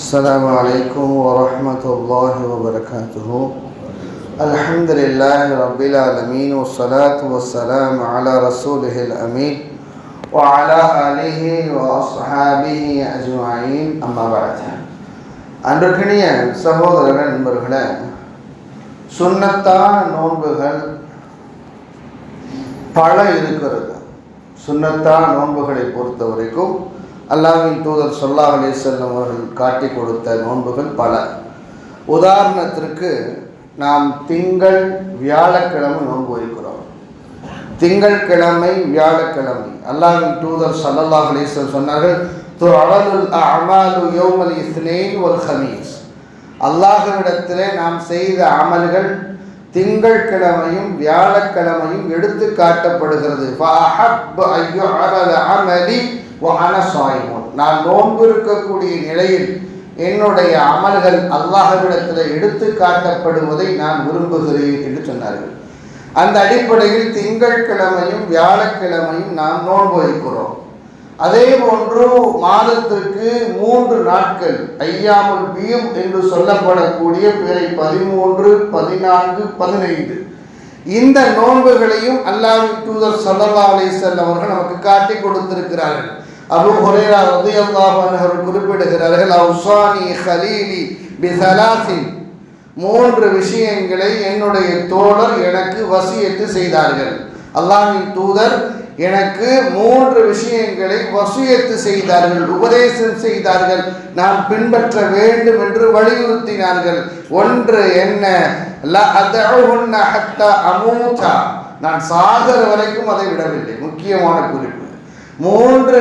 السلام عليكم ورحمة الله وبركاته. الحمد لله رب العالمين والصلاة والسلام على رسوله الأمين وعلى آله وأصحابه أجمعين. أما بعد. அன்றைய சகோதர நண்பர்களே, சுன்னத்தான நோன்புகள் பல இருக்கிறது. சுன்னத்தான நோன்புகளை பொறுத்த வரைக்கும் அல்லாஹ்வின் தூதர் ஸல்லல்லாஹு அலைஹி வஸல்லம் அவர்கள் காட்டி கொடுத்த நோன்புகள் பல. உதாரணத்திற்கு நாம் திங்கள் வியாழக்கிழமை நோன்பு வைக்கிறோம். திங்கட்கிழமை வியாழக்கிழமை அல்லாஹ்வின் தூதர் ஸல்லல்லாஹு அலைஹி வஸல்லம் சொன்னார்கள், துஅலல் அஅமாலு யௌமல் இஸ்னைன் வல் ஹமீஸ். அல்லாஹ்விடத்திலே நாம் செய்த அமல்கள் திங்கட்கிழமையும் வியாழக்கிழமையும் எடுத்து காட்டப்படுகிறது. நான் நோன்பு இருக்கக்கூடிய நிலையில் என்னுடைய அமல்கள் அல்லாஹ்விடத்தில் எடுத்து காட்டப்படுவதை நான் விரும்புகிறேன் என்று சொன்னார்கள். அந்த அடிப்படையில் திங்கட்கிழமையும் வியாழக்கிழமையும் நாம் நோன்பு வைக்கிறோம். அதே போன்று மாதத்திற்கு 3 நாட்கள் ஐயாமுல் பீம் என்று சொல்லப்படக்கூடிய பிறை 13, 14, 15 இந்த நோன்புகளையும் அல்லாஹ்வின் தூதர் ஸல்லல்லாஹு அலைஹி வஸல்லம் அவர்கள் நமக்கு காட்டி கொடுத்திருக்கிறார்கள். அபூ ஹுரைரா ரலியல்லாஹு அன்ஹு குறிப்பிடுகிறார்கள், அவ்ஸானி ஹலீலி பிஸலாஸின், 3 விஷயங்களை என்னுடைய தோழர் எனக்கு வசியத்து செய்தார்கள். அல்லாஹ்வின் தூதர் எனக்கு 3 விஷயங்களை வசியத்து செய்தார்கள், உபதேசம் செய்தார்கள், நான் பின்பற்ற வேண்டும் என்று வலியுறுத்தினார்கள். ஒன்று என்ன? லா அதஉஹுன்ன ஹத்தா அமூதா, நான் சாகர வரைக்கும் அதை விடவில்லை. முக்கியமான குறிப்பு. 3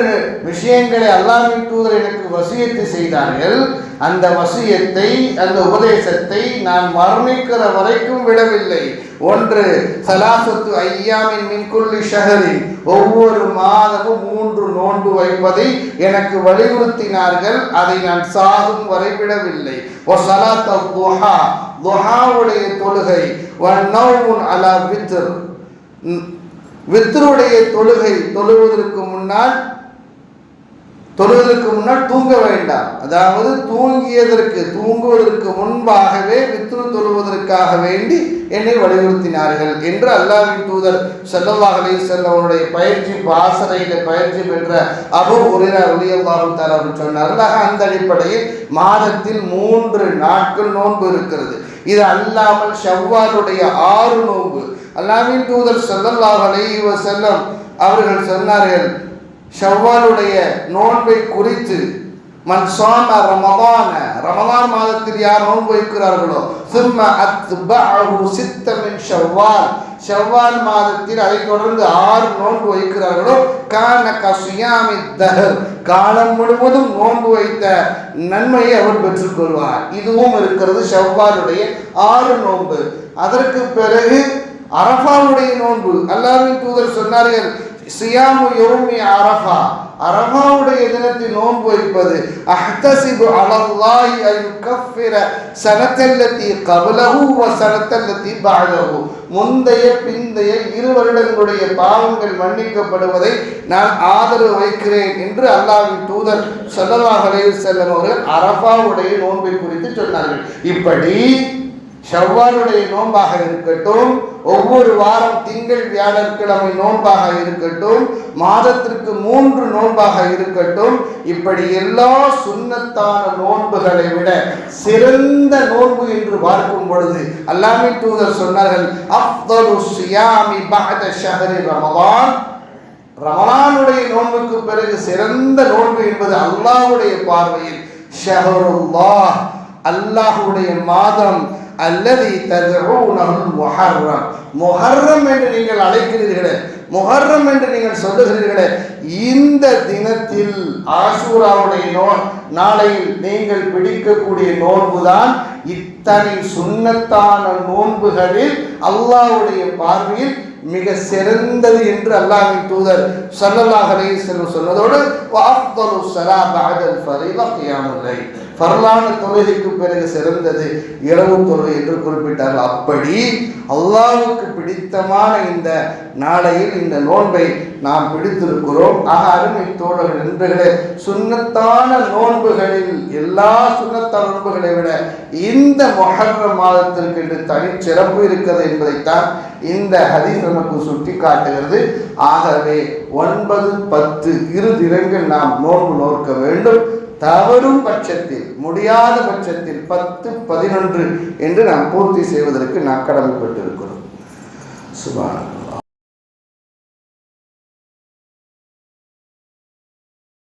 விஷயங்களை அல்லாஹ்வின் தூதர் எனக்கு வசியத்து செய்தார்கள். அந்த வசியத்தை, அந்த உபதேசத்தை நான் மரணிக்கிற வரைக்கும் விடவில்லை. ஒன்று, சலாசத்து ஐயாமின் மின் குல்லி ஷஹரின், ஒவ்வொரு மாதமும் 3 நோன்பு வைப்பதை எனக்கு வலியுறுத்தினார்கள். அதை நான் சாகும் வரை விடவில்லை. வஸலாத்து துஹா, துஹாவுடைய தொழுகை, வன்னௌமுன் அலா வித்ர், வித்ருடைய தொழுகை, தொழுவதற்கு முன்னால் தூங்க வேண்டாம். அதாவது தூங்குவதற்கு முன்பாகவே வித்ரு தொழுவதற்காக வேண்டி என்னை வலியுறுத்தினார்கள் என்று அல்லாஹ்வின் தூதர் ஸல்லல்லாஹு அலைஹி வஸல்லம் அவருடைய ஆசரையில பயிற்சி பெற்ற அபூ ஹுரைரா ரலியல்லாஹு தஆலா சொன்னார்கள். அந்த அடிப்படையில் மாதத்தில் 3 நாட்கள் நோன்பு இருக்கிறது. இது அல்லாமல் ஷவ்வாலுடைய 6 நோன்பு அல்லாஹ்வின் தூதர் ஸல்லல்லாஹு அலைஹி வஸல்லம் அவர்கள் சொன்னார்கள், ஷவ்வாலுடைய நோன்பை குறித்து, மன் ஸாம ரமலான, ரமலான் மாதத்தில் யார் நோன்பு வைக்கிறார்களோ, சும்ம அத்பஅஹு சித்த மின் ஷவ்வால், ஷவ்வால் மாதத்தில் அதை தொடர்ந்து 6 நோன்பு வைக்கிறார்களோ, கான கஸியாமி தஹர், காலம் முழுவதும் நோன்பு வைத்த நன்மையை அவர் பெற்றுக்கொள்வார். இதுவும் இருக்கிறது ஷவ்வாலுடைய 6 நோன்பு. அதற்கு பிறகு அரஃபாவுடைய நோன்பு அல்லாஹ்வின் தூதர் சொன்னார்கள், சியாமு யௌமி அரஃபா, அரஃபாவுடைய தினத்தில் நோன்பு வைப்பது, அஹ்தஸிபு அலல்லாஹி அன் யுகஃபிர ஸனத்தல்லதி கப்லஹு வ ஸனத்தல்லதி பஅதஹு, முந்தைய பிந்தைய 2 வருடங்களுடைய பாவங்கள் மன்னிக்கப்படுவதை நான் ஆதரவு வைக்கிறேன் என்று அல்லாஹ்வின் தூதர் ஸல்லல்லாஹு அலைஹி வஸல்லம் அவர்கள் அரஃபாவுடைய நோன்பை குறித்து சொன்னார்கள். இப்படி ஷவ்வாலுடைய நோன்பாக இருக்கட்டும், ஒவ்வொரு வாரம் திங்கள் வியாழக்கிழமை நோன்பாக இருக்கட்டும், மாதத்திற்கு 3 நோன்பாக இருக்கட்டும், இப்படி எல்லா சுன்னத்தான நோன்புகளை விட சிறந்த நோன்பு என்று பார்க்கும் பொழுது அல்லாஹ்வின் தூதர் சொன்னார்கள், அஃதலு ஸியாமி பஅத ஷஹரி ரமலான், ரமலானுடைய நோன்புக்கு பிறகு சிறந்த நோன்பு என்பது அல்லாஹ்வுடைய பார்வையில் ஷஹருல்லாஹ், அல்லாஹ்வுடைய மாதம், அல்லதி ததுஊனஹுல் முஹர்ரம், முஹர்ரம் என்று நீங்கள் அழைக்கிறீர்களே, முஹர்ரம் என்று நீங்கள் சொல்லுகிறீர்களே, இந்த தினத்தில் ஆஷூராவுடைய நாளையில் நீங்கள் பிடிக்கக்கூடிய நோன்புதான் இத்தனை சுன்னத்தான நோன்புகளில் அல்லாஹ்வுடைய பார்வையில் மிக சிறந்தது என்று அல்லாஹ்வின் தூதர் ஸல்லல்லாஹு அலைஹி வஸல்லம் சொன்னதோடு, வஅஃதலு ஸலா பஅதல் ஃபரீதா கியாமுல் லைல், ஃபர்லான தொழுகைக்கு பிறகு சிறந்தது இரவு தொழுகை என்று குறிப்பிட்டார்கள். அப்படி அல்லாஹ்வுக்கு பிடித்தமான இந்த நாளையில் இந்த நோன்பை நாம் பிடித்திருக்கிறோம். அருமை தோழர்கள் நண்பர்களே, சுன்னத்தான நோன்புகளில் எல்லா சுன்னத்தான நோன்புகளை விட இந்த முஹர்ரம் மாதத்திற்கு என்று தனிச்சிறப்பு இருக்கிறது என்பதைத்தான் இந்த ஹதீஸ் நமக்கு சுட்டி காட்டுகிறது. ஆகவே 9, 10 இரு தினங்கள் நாம் நோன்பு நோக்க வேண்டும். தவறும் பட்சத்தில், முடியாத பட்சத்தில் 10, 11 என்று நாம் பூர்த்தி செய்வதற்கு நாம் கடமைப்பட்டிருக்கிறோம். சுப்ஹானல்லாஹ்.